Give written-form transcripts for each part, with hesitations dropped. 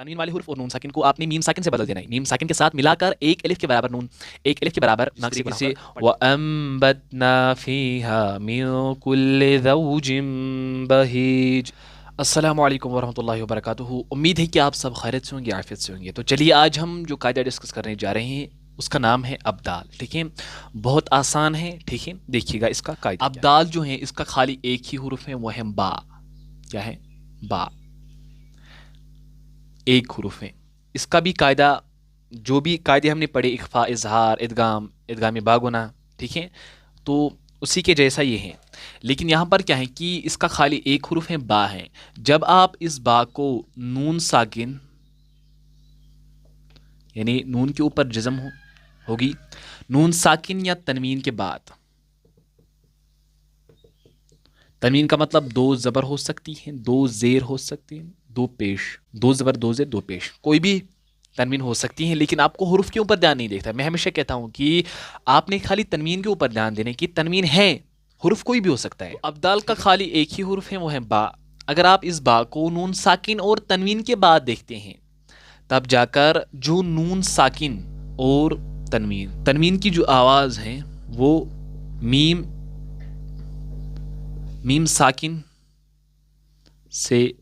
तनवीन वाले हुर्फ और नून साकिन को आपने मीम साकिन से बदल देना है। मीम साकिन के साथ मिलाकर एक अलिफ के बराबर नून, एक अलिफ के बराबर नाक से वअंबतना फीहा मिन कुल्लि ज़ौजिन बहीज। अस्सलामु अलैकुम वरहमतुल्लाहि वबरकातुहू। उम्मीद है कि आप सब खैरियत से होंगे, आफियत से होंगे। तो चलिए आज हम जो कायदा डिस्कस करने जा रहे हैं उसका नाम है अब्दाल। ठीक है, बहुत आसान है। ठीक है, देखिएगा इसका कायदा। अब्दाल जो है इसका खाली एक ही हुर्फ है, वो है बा। क्या है? बा, एक हुर्फ है। इसका भी कायदा, जो भी कायदे हमने पढ़े, इख्फा, इजहार, इदगाम, इदगाम बागुना, ठीक है, तो उसी के जैसा ये है। लेकिन यहाँ पर क्या है कि इसका खाली एक हुर्फ है, बा है। जब आप इस बा को नून साकिन यानी नून के ऊपर जज़म होगी, नून साकिन या तनवीन के बाद, तनवीन का मतलब दो ज़बर हो सकती हैं, दो ज़ेर हो सकती हैं, दो पेश, दो ज़बर दो ज़ेर दो पेश, कोई भी तनवीन हो सकती है। लेकिन आपको हुर्फ के ऊपर ध्यान नहीं देखता। मैं हमेशा कहता हूं कि आपने खाली तनवीन के ऊपर ध्यान देने की, तनवीन है, हुर्फ कोई भी हो सकता है। अब्दाल का खाली एक ही हुर्फ है, वो है बा। अगर आप इस बा को नून साकिन और तनवीन के बाद देखते हैं, तब जाकर जो नून साकिन और तनवीन की जो आवाज़ है वो मीम साकिन से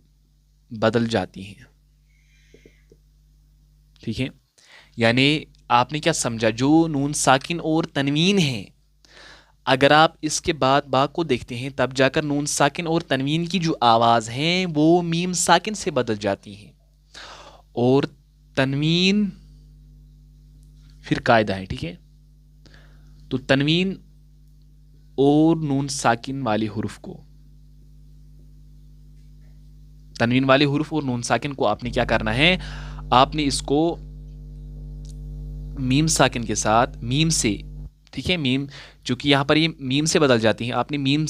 बदल जाती हैं। ठीक है, यानी आपने क्या समझा, जो नून साकिन और तनवीन है, अगर आप इसके बाद बा को देखते हैं तब जाकर नून साकिन और तनवीन की जो आवाज़ हैं वो मीम साकिन से बदल जाती हैं। और तनवीन फिर कायदा है। ठीक है, तो तनवीन और नून साकिन वाले हुर्फ को, तनवीन वाले हुर्फ और नून साकिन को आपने क्या करना है, आपने इसको मीम साकिन के साथ, मीम से, ठीक है, मीम चूंकि यहां पर ये मीम से बदल जाती है, आपने मीम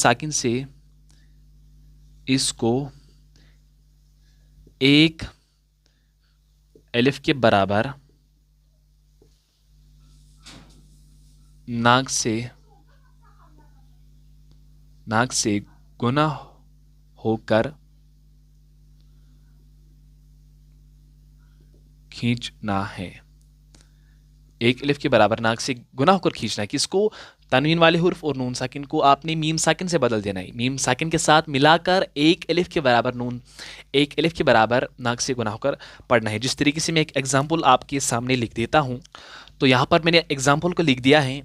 साकिन से इसको एक अलिफ के बराबर नाक से गुना होकर खींचना है। एक अलिफ के बराबर नाक से गुना होकर खींचना है। किसको? तनवीन वाले हुर्फ और नून साकिन को आपने मीम साकिन से बदल देना है। मीम साकिन के साथ मिलाकर एक अलिफ के बराबर नून, एक अलिफ के बराबर नाक से गुना होकर पढ़ना है। जिस तरीके से मैं एक एग्जाम्पल आपके सामने लिख देता हूँ, तो यहाँ पर मैंने एग्जाम्पल को लिख दिया है,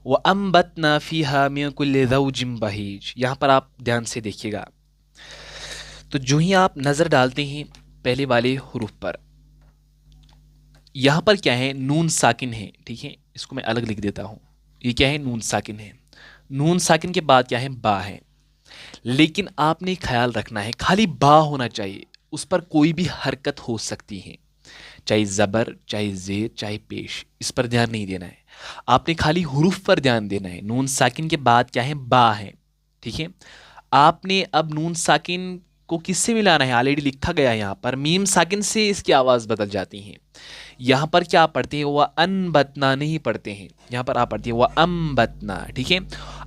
वो अम्बतना फीहा मिन कुल्लि ज़ौजिन बहीज। यहाँ पर आप ध्यान से देखिएगा। तो जो ही आप नज़र डालते हैं पहले वाले हुर्फ पर, यहाँ पर क्या है, नून साकिन है। ठीक है, इसको मैं अलग लिख देता हूँ। ये क्या है? नून साकिन है। नून साकिन के बाद क्या है? बा है। लेकिन आपने ख्याल रखना है, खाली बा होना चाहिए, उस पर कोई भी हरकत हो सकती है, चाहे ज़बर, चाहे ज़ेर, चाहे पेश, इस पर ध्यान नहीं देना है। आपने खाली हुरूफ पर ध्यान देना है। नून साकिन के बाद क्या है? बा है। ठीक है, आपने अब नून साकिन को किससे मिलाना है? ऑलरेडी लिखा गया है यहाँ पर, मीम साकिन से इसकी आवाज़ बदल जाती है। यहाँ पर क्या पढ़ते हैं? वह अनबतना नहीं पढ़ते हैं, यहाँ पर आप पढ़ते हैं वह अम्बतना। ठीक है,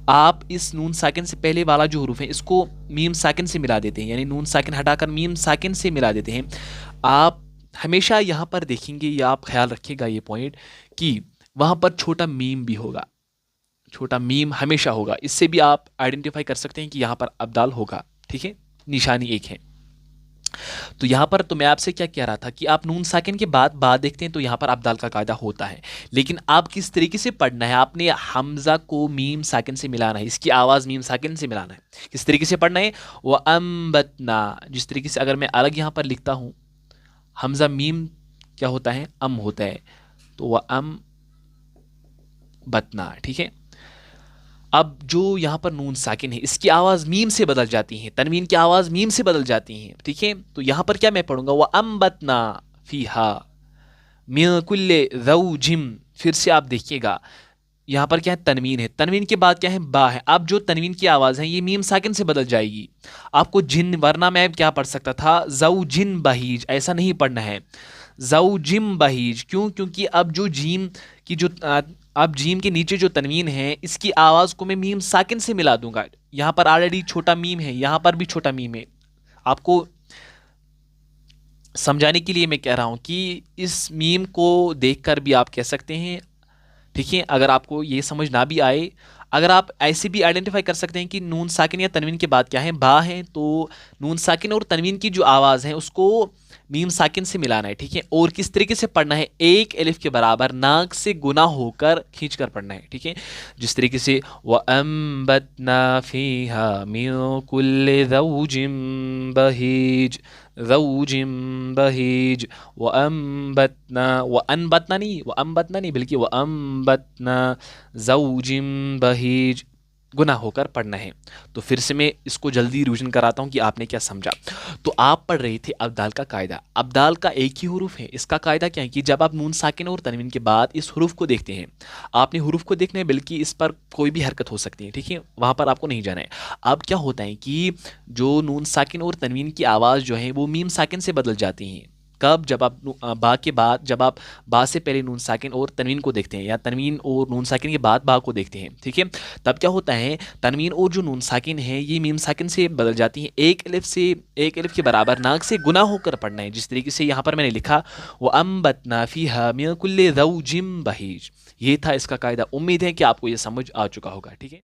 आप इस नून साकिन से पहले वाला जो हुरूफ है इसको मीम साकिन से मिला देते हैं, यानी नून साकिन हटाकर मीम साकिन से मिला देते हैं। आप हमेशा यहाँ पर देखेंगे, या आप ख्याल रखिएगा ये पॉइंट, कि वहाँ पर छोटा मीम भी होगा, छोटा मीम हमेशा होगा। इससे भी आप आइडेंटिफाई कर सकते हैं कि यहाँ पर अब्दाल होगा। ठीक है, निशानी एक है। तो यहाँ पर तो मैं आपसे क्या कह रहा था कि आप नून साकिन के बाद देखते हैं तो यहाँ पर अब्दाल का कायदा होता है। लेकिन आप किस तरीके से पढ़ना है, आपने हमजा को मीम साकिन से मिलाना है, इसकी आवाज़ मीम साकिन से मिलाना है। किस तरीके से पढ़ना है? वह अम्बतना, जिस तरीके से अगर मैं अलग यहाँ पर लिखता हूँ, हमजा मीम क्या होता है? अम होता है, तो वह अम बतना। ठीक है, अब जो यहाँ पर नून साकिन है इसकी आवाज़ मीम से बदल जाती है, तनवीन की आवाज़ मीम से बदल जाती है। ठीक है, तो यहाँ पर क्या मैं पढ़ूंगा? वह अम्बतना फीहा मिन कुल्लि ज़ौजिन। फिर से आप देखिएगा, यहाँ पर क्या है? तनवीन है, तनवीन के बाद क्या है? बा है। अब जो तनवीन की आवाज़ है ये मीम साकिन से बदल जाएगी। आपको जिन, वरना मैं क्या पढ़ सकता था? ज़ौजिन बहीज, ऐसा नहीं पढ़ना है, ज़ौजिम बहीज। क्यों? क्योंकि अब जो जीम की जो अब जीम के नीचे जो तनवीन है इसकी आवाज़ को मैं मीम साकिन से मिला दूंगा। यहाँ पर ऑलरेडी छोटा मीम है, यहाँ पर भी छोटा मीम है। आपको समझाने के लिए मैं कह रहा हूँ कि इस मीम को देखकर भी आप कह सकते हैं, ठीक है। अगर आपको ये समझ ना भी आए, अगर आप ऐसे भी आइडेंटिफाई कर सकते हैं कि नून साकिन या तनवीन के बाद क्या है, बा है, तो नून साकिन और तनवीन की जो आवाज़ है उसको मीम साकिन से मिलाना है, ठीक है। और किस तरीके से पढ़ना है, एक अलिफ के बराबर नाक से गुना होकर खींच कर पढ़ना है, ठीक है। जिस तरीके से व अम्बतना फीहा मिन कुल्लि ज़ौजिम बहीज, ज़ौजिम बहीज, व अम्बतना नहीं बल्कि व अम्बतना ज़ौजिम बहीज, गुना होकर पढ़ना है। तो फिर से मैं इसको जल्दी रिवीजन कराता हूँ कि आपने क्या समझा। तो आप पढ़ रहे थे अब्दाल का कायदा। अब्दाल का एक ही हुरूफ है, इसका कायदा क्या है कि जब आप नून साकिन और तनवीन के बाद इस हुरूफ को देखते हैं, आपने हुरूफ को देखना है, बल्कि इस पर कोई भी हरकत हो सकती है, ठीक है, वहाँ पर आपको नहीं जाना है। अब क्या होता है कि जो नून साकिन और तनवीन की आवाज़ जो है वो मीम साकिन से बदल जाती हैं। कब? जब आप बा के बाद, जब आप बा से पहले नून साकिन और तनवीन को देखते हैं, या तनवीन और नून साकिन के बाद बा को देखते हैं, ठीक है। तब क्या होता है, तनवीन और जो नून साकिन है ये मीम साकिन से बदल जाती हैं। एक अलिफ से, एक अलिफ के बराबर नाक से गुना होकर पढ़ना है। जिस तरीके से यहाँ पर मैंने लिखा वो अम्बतना फीहा मिन कुल्लि ज़ौजिम बहीज, ये था इसका कायदा। उम्मीद है कि आपको ये समझ आ चुका होगा, ठीक है।